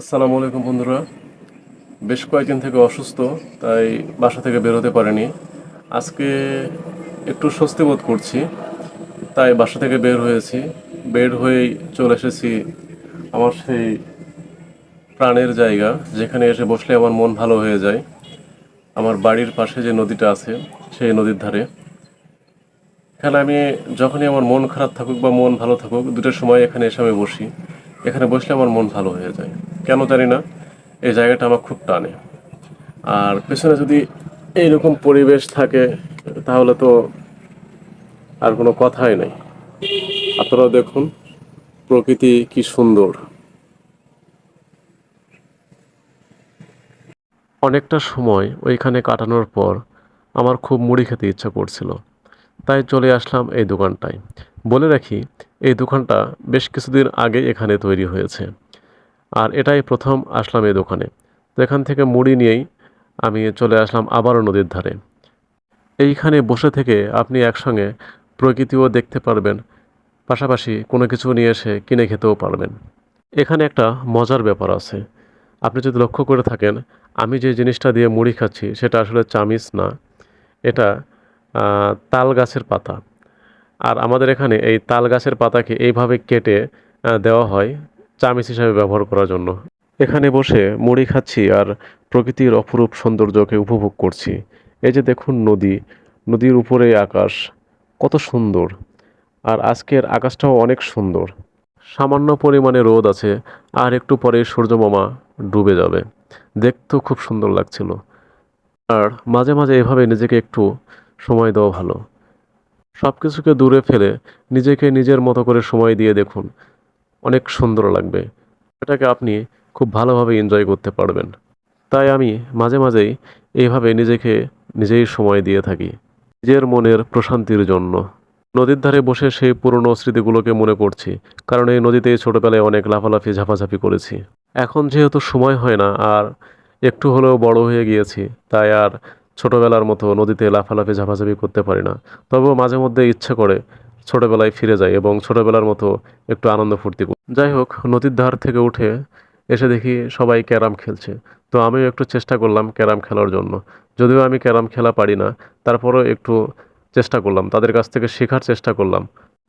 আসসালামু আলাইকুম বন্ধুরা। বেশ কয়েকদিন থেকে অসুস্থ, তাই বাসা থেকে বের হতে পারিনি। আজকে একটু স্বস্তি বোধ করছি, তাই বাসা থেকে বের হয়েছি। বের হয়েই চলে এসেছি আমার সেই প্রাণের জায়গা, যেখানে এসে বসলে আমার মন ভালো হয়ে যায়। আমার বাড়ির পাশে যে নদীটা আছে, সেই নদীর ধারে। এখানে আমি যখনই আমার মন খারাপ থাকুক বা মন ভালো থাকুক, দুটোর সময় এখানে এসে আমি বসি। এখানে বসলে আমার মন ভালো হয়ে যায়, কেন জানি না। এই জায়গাটা আমার খুব টানে। আর পেছনে যদি এইরকম পরিবেশ থাকে, তাহলে তো আর কোনো কথাই নাই। আপনারাও দেখুন প্রকৃতি কি সুন্দর। অনেকটা সময় ওইখানে কাটানোর পর আমার খুব মুড়ি খেতে ইচ্ছা করছিল, তাই চলে আসলাম এই দোকানটায়। বলে রাখি, এই দোকানটা বেশ কিছুদিন আগে এখানে তৈরি হয়েছে, আর এটাই প্রথম আসলাম এই দোকানে। তো এখান থেকে মুড়ি নিয়েই আমি চলে আসলাম আবারও নদীর ধারে। এইখানে বসে থেকে আপনি একসঙ্গে প্রকৃতিও দেখতে পারবেন, পাশাপাশি কোনো কিছু নিয়ে এসে কিনে খেতেও পারবেন। এখানে একটা মজার ব্যাপার আছে, আপনি যদি লক্ষ্য করে থাকেন, আমি যে জিনিসটা দিয়ে মুড়ি খাচ্ছি সেটা আসলে চামিচ না, এটা তাল গাছের পাতা। আর আমাদের এখানে এই তাল গাছের পাতাকে এইভাবে কেটে দেওয়া হয় চামিচ হিসাবে ব্যবহার করার জন্য। এখানে বসে মুড়ি খাচ্ছি আর প্রকৃতির অপরূপ সৌন্দর্যকে উপভোগ করছি। এই যে দেখুন নদী, নদীর উপরে আকাশ, কত সুন্দর। আর আজকের আকাশটাও অনেক সুন্দর। সামান্য পরিমাণে রোদ আছে, আর একটু পরে সূর্যমামা ডুবে যাবে। দেখতেও খুব সুন্দর লাগছিল। আর মাঝে মাঝে এভাবে নিজেকে একটু সময় দেওয়া ভালো। সব কিছুকে দূরে ফেলে নিজেকে নিজের মতো করে সময় দিয়ে দেখুন, অনেক সুন্দর লাগবে। এটাকে আপনি খুব ভালোভাবে এনজয় করতে পারবেন। তাই আমি মাঝে মাঝেই এইভাবে নিজেকে নিজেই সময় দিয়ে থাকি, নিজের মনের প্রশান্তির জন্য। নদীর ধারে বসে সেই পুরনো স্মৃতিগুলোকে মনে করছি, কারণ এই নদীতে ছোটবেলায় অনেক লাফালাফি ঝাপাঝাপি করেছি। এখন যেহেতু সময় হয় না, আর একটু হলেও বড় হয়ে গিয়েছি, তাই আর ছোটবেলার মতো নদীতে লাফালাফি ঝাপাঝাপি করতে পারি না। তবেও মাঝে মধ্যে ইচ্ছে করে ছোটবেলায় ফিরে যাই এবং ছোটবেলার মতো একটু আনন্দ ফুর্তি করি। যাই হোক, নদীর ধার থেকে উঠে এসে দেখি সবাই ক্যারাম খেলছে। তো আমিও একটু চেষ্টা করলাম ক্যারাম খেলার জন্য। যদিও আমি ক্যারাম খেলা পারি না, তারপরেও একটু চেষ্টা করলাম, তাদের কাছ থেকে শেখার চেষ্টা করলাম।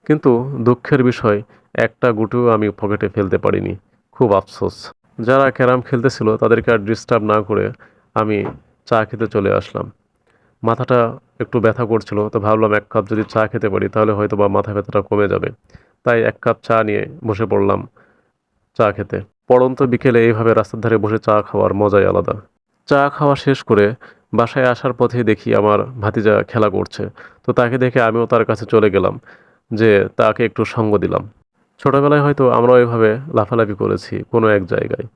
কিন্তু দুঃখের বিষয়, একটা গুটিও আমি পকেটে ফেলতে পারিনি। খুব আফসোস। যারা ক্যারাম খেলতেছিল তাদেরকে আর ডিস্টার্ব না করে আমি চা খেতে চলে আসলাম। মাথাটা একটু ব্যথা করছিল, তো ভাবলাম এক কাপ যদি চা খেতে পারি তাহলে হয়তো বা মাথা ব্যথাটা কমে যাবে। তাই এক কাপ চা নিয়ে বসে পড়লাম চা খেতে। পড়ন্ত বিকেলে এইভাবে রাস্তার ধারে বসে চা খাওয়ার মজাই আলাদা। চা খাওয়া শেষ করে বাসায় আসার পথে দেখি আমার ভাতিজা খেলা করছে। তো তাকে দেখে আমিও তার কাছে চলে গেলাম, যে তাকে একটু সঙ্গ দিলাম। ছোটবেলায় হয়তো আমরাও এভাবে লাফালাফি করেছি কোনো এক জায়গায়।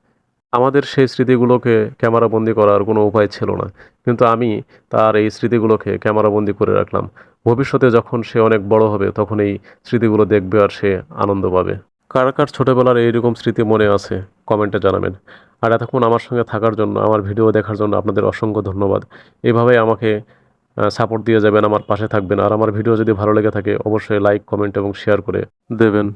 আমাদের সেই স্মৃতিগুলোকে ক্যামেরাবন্দি করার কোনো উপায় ছিল না, কিন্তু আমি তার এই স্মৃতিগুলোকে ক্যামেরাবন্দি করে রাখলাম। ভবিষ্যতে যখন সে অনেক বড় হবে তখন এই স্মৃতিগুলো দেখবে আর সে আনন্দ পাবে। কার কার ছোটবেলার এইরকম স্মৃতি মনে আছে, কমেন্টে জানাবেন। আর এতক্ষণ আমার সঙ্গে থাকার জন্য, আমার ভিডিও দেখার জন্য আপনাদের অসংখ্য ধন্যবাদ। এভাবেই আমাকে সাপোর্ট দিয়ে যাবেন, আমার পাশে থাকবেন। আর আমার ভিডিও যদি ভালো লেগে থাকে অবশ্যই লাইক, কমেন্ট এবং শেয়ার করে দেবেন।